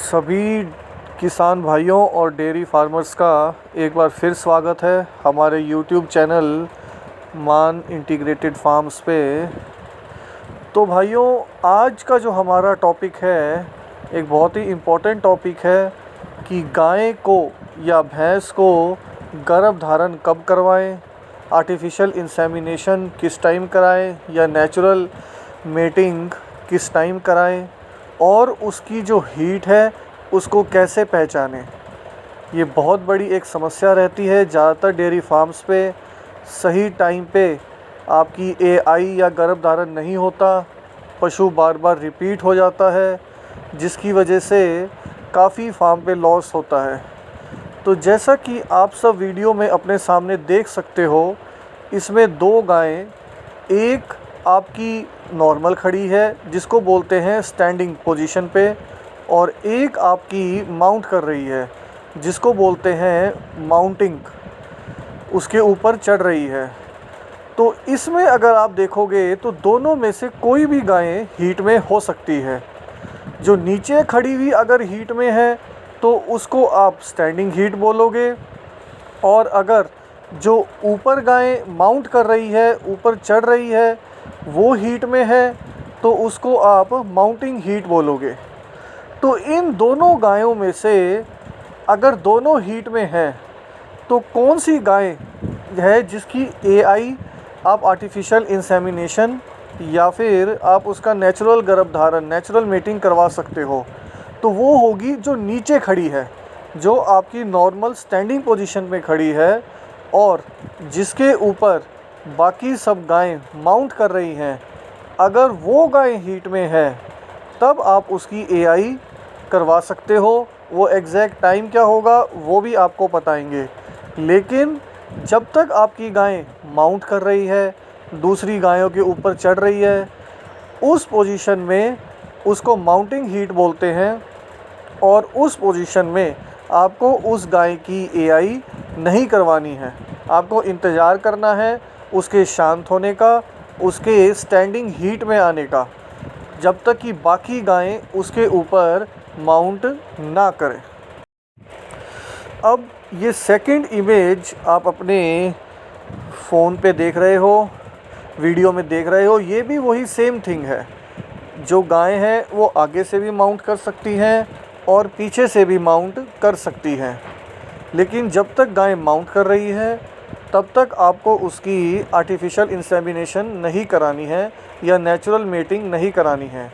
सभी किसान भाइयों और डेयरी फार्मर्स का एक बार फिर स्वागत है हमारे YouTube चैनल मान इंटीग्रेटेड फार्म्स पे। तो भाइयों, आज का जो हमारा टॉपिक है एक बहुत ही इम्पोर्टेंट टॉपिक है कि गाय को या भैंस को गर्भधारण कब करवाएं, आर्टिफिशियल इंसेमिनेशन किस टाइम कराएं या नेचुरल मेटिंग किस टाइम कराएं, और उसकी जो हीट है उसको कैसे पहचानें। ये बहुत बड़ी एक समस्या रहती है ज़्यादातर डेयरी फार्म्स पे। सही टाइम पे आपकी एआई या गर्भधारण नहीं होता, पशु बार बार रिपीट हो जाता है, जिसकी वजह से काफ़ी फार्म पे लॉस होता है। तो जैसा कि आप सब वीडियो में अपने सामने देख सकते हो, इसमें दो गायें, एक आपकी नॉर्मल खड़ी है जिसको बोलते हैं स्टैंडिंग पोजीशन पे, और एक आपकी माउंट कर रही है जिसको बोलते हैं माउंटिंग, उसके ऊपर चढ़ रही है। तो इसमें अगर आप देखोगे तो दोनों में से कोई भी गायें हीट में हो सकती है। जो नीचे खड़ी हुई अगर हीट में है तो उसको आप स्टैंडिंग हीट बोलोगे, और अगर जो ऊपर गाय माउंट कर रही है, ऊपर चढ़ रही है, वो हीट में है तो उसको आप माउंटिंग हीट बोलोगे। तो इन दोनों गायों में से अगर दोनों हीट में हैं तो कौन सी गाय है जिसकी एआई आप आर्टिफिशियल इंसेमिनेशन या फिर आप उसका नेचुरल गर्भधारण, नेचुरल मेटिंग करवा सकते हो? तो वो होगी जो नीचे खड़ी है, जो आपकी नॉर्मल स्टैंडिंग पोजीशन में खड़ी है, और जिसके ऊपर बाकी सब गायें माउंट कर रही हैं। अगर वो गाय हीट में है तब आप उसकी एआई करवा सकते हो। वो एग्जैक्ट टाइम क्या होगा वो भी आपको बताएंगे। लेकिन जब तक आपकी गाय माउंट कर रही है, दूसरी गायों के ऊपर चढ़ रही है, उस पोजीशन में उसको माउंटिंग हीट बोलते हैं, और उस पोजीशन में आपको उस गाय की एआई नहीं करवानी है। आपको इंतज़ार करना है उसके शांत होने का, उसके स्टैंडिंग हीट में आने का, जब तक कि बाकी गायें उसके ऊपर माउंट ना करें। अब ये सेकंड इमेज आप अपने फ़ोन पे देख रहे हो, वीडियो में देख रहे हो, ये भी वही सेम थिंग है। जो गायें हैं वो आगे से भी माउंट कर सकती हैं और पीछे से भी माउंट कर सकती हैं। लेकिन जब तक गाय माउंट कर रही है तब तक आपको उसकी आर्टिफिशियल इंसेमिनेशन नहीं करानी है या नेचुरल मेटिंग नहीं करानी है।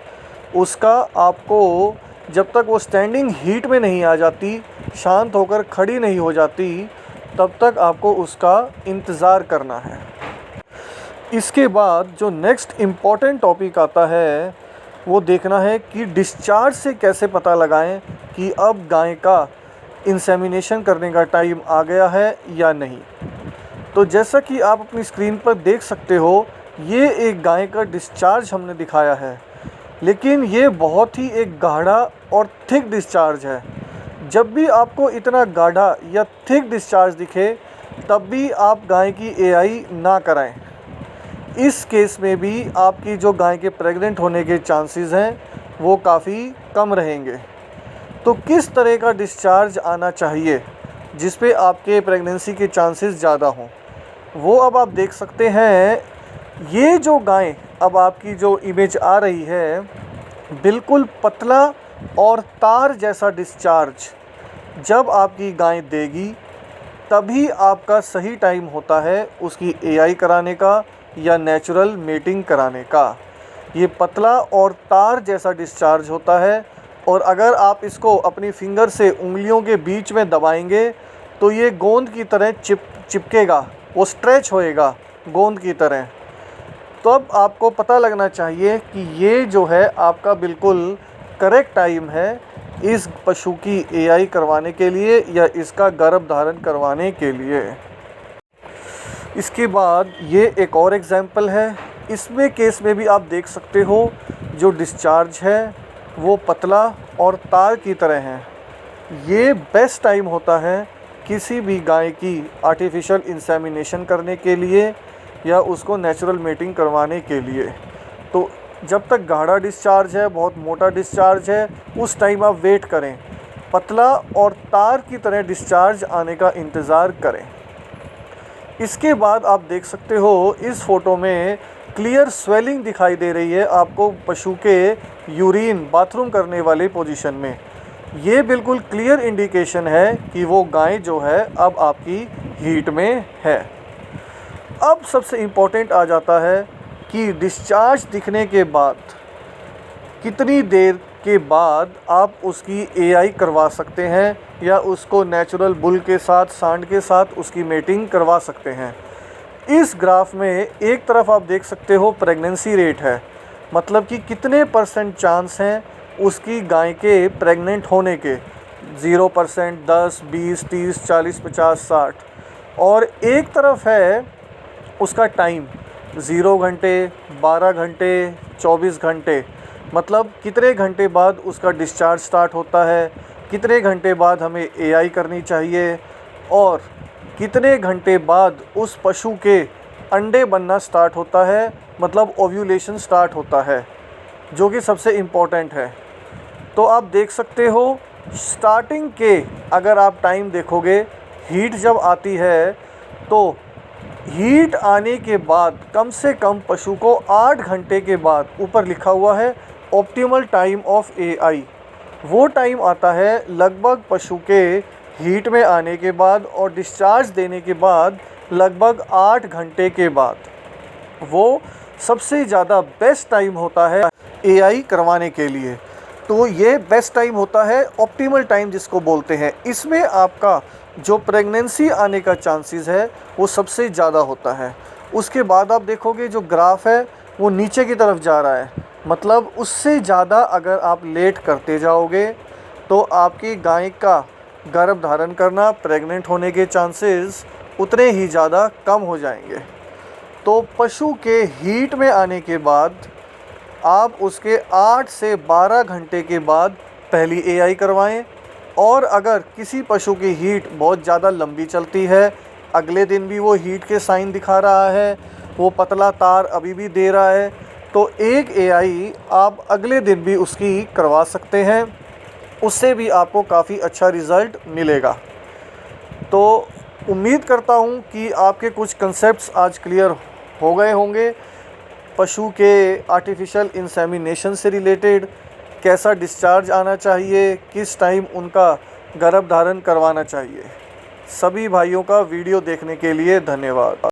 उसका आपको जब तक वो स्टैंडिंग हीट में नहीं आ जाती, शांत होकर खड़ी नहीं हो जाती, तब तक आपको उसका इंतज़ार करना है। इसके बाद जो नेक्स्ट इम्पॉर्टेंट टॉपिक आता है वो देखना है कि डिस्चार्ज से कैसे पता लगाएं कि अब गाय का इंसेमिनेशन करने का टाइम आ गया है या नहीं। तो जैसा कि आप अपनी स्क्रीन पर देख सकते हो, ये एक गाय का डिस्चार्ज हमने दिखाया है, लेकिन ये बहुत ही एक गाढ़ा और थिक डिस्चार्ज है। जब भी आपको इतना गाढ़ा या थिक डिस्चार्ज दिखे तब भी आप गाय की एआई ना कराएं। इस केस में भी आपकी जो गाय के प्रेग्नेंट होने के चांसेस हैं वो काफ़ी कम रहेंगे। तो किस तरह का डिस्चार्ज आना चाहिए जिस पे आपके प्रेगनेंसी के चांसेस ज़्यादा हों, वो अब आप देख सकते हैं। ये जो गाय अब आपकी जो इमेज आ रही है, बिल्कुल पतला और तार जैसा डिस्चार्ज जब आपकी गाय देगी तभी आपका सही टाइम होता है उसकी एआई कराने का या नेचुरल मेटिंग कराने का। ये पतला और तार जैसा डिस्चार्ज होता है, और अगर आप इसको अपनी फिंगर से उंगलियों के बीच में दबाएंगे तो ये गोंद की तरह चिपकेगा, वो स्ट्रेच होएगा गोंद की तरह। तो अब आपको पता लगना चाहिए कि ये जो है आपका बिल्कुल करेक्ट टाइम है इस पशु की एआई करवाने के लिए या इसका गर्भधारण करवाने के लिए। इसके बाद ये एक और एग्जांपल है। इसमें केस में भी आप देख सकते हो जो डिस्चार्ज है वो पतला और तार की तरह है। ये बेस्ट टाइम होता है किसी भी गाय की आर्टिफिशियल इंसेमिनेशन करने के लिए या उसको नेचुरल मेटिंग करवाने के लिए। तो जब तक गाढ़ा डिस्चार्ज है, बहुत मोटा डिस्चार्ज है, उस टाइम आप वेट करें। पतला और तार की तरह डिस्चार्ज आने का इंतज़ार करें। इसके बाद आप देख सकते हो इस फ़ोटो में क्लियर स्वेलिंग दिखाई दे रही है आपको पशु के यूरिन बाथरूम करने वाले पोजीशन में। ये बिल्कुल क्लियर इंडिकेशन है कि वो गाय जो है अब आपकी हीट में है। अब सबसे इम्पोर्टेंट आ जाता है कि डिस्चार्ज दिखने के बाद कितनी देर के बाद आप उसकी एआई करवा सकते हैं या उसको नेचुरल बुल के साथ, सांड के साथ उसकी मेटिंग करवा सकते हैं। इस ग्राफ में एक तरफ आप देख सकते हो प्रेगनेंसी रेट है, मतलब कि कितने % चांस हैं उसकी गाय के प्रेग्नेंट होने के। 0%, 10, 20, 30, 40, 50, 60। और एक तरफ है उसका टाइम, 0 घंटे, 12 घंटे, 24 घंटे, मतलब कितने घंटे बाद उसका डिस्चार्ज स्टार्ट होता है, कितने घंटे बाद हमें एआई करनी चाहिए और कितने घंटे बाद उस पशु के अंडे बनना स्टार्ट होता है, मतलब ओव्यूलेशन स्टार्ट होता है, जो कि सबसे इम्पोर्टेंट है। तो आप देख सकते हो स्टार्टिंग के अगर आप टाइम देखोगे, हीट जब आती है तो हीट आने के बाद कम से कम पशु को 8 घंटे के बाद, ऊपर लिखा हुआ है ऑप्टिमल टाइम ऑफ एआई, वो टाइम आता है लगभग पशु के हीट में आने के बाद और डिस्चार्ज देने के बाद लगभग 8 घंटे के बाद। वो सबसे ज़्यादा बेस्ट टाइम होता है एआई करवाने के लिए। तो ये बेस्ट टाइम होता है, ऑप्टिमल टाइम जिसको बोलते हैं। इसमें आपका जो प्रेगनेंसी आने का चांसेस है वो सबसे ज़्यादा होता है। उसके बाद आप देखोगे जो ग्राफ है वो नीचे की तरफ जा रहा है, मतलब उससे ज़्यादा अगर आप लेट करते जाओगे तो आपकी गाय का गर्भ धारण करना, प्रेग्नेंट होने के चांसेस उतने ही ज़्यादा कम हो जाएंगे। तो पशु के हीट में आने के बाद आप उसके 8 से 12 घंटे के बाद पहली एआई करवाएं। और अगर किसी पशु की हीट बहुत ज़्यादा लंबी चलती है, अगले दिन भी वो हीट के साइन दिखा रहा है, वो पतला तार अभी भी दे रहा है, तो एक एआई आप अगले दिन भी उसकी करवा सकते हैं। उससे भी आपको काफ़ी अच्छा रिज़ल्ट मिलेगा। तो उम्मीद करता हूँ कि आपके कुछ कंसेप्ट्स आज क्लियर हो गए होंगे। पशु के आर्टिफिशियल इंसेमिनेशन से रिलेटेड, कैसा डिस्चार्ज आना चाहिए, किस टाइम उनका गर्भ धारण करवाना चाहिए। सभी भाइयों का वीडियो देखने के लिए धन्यवाद।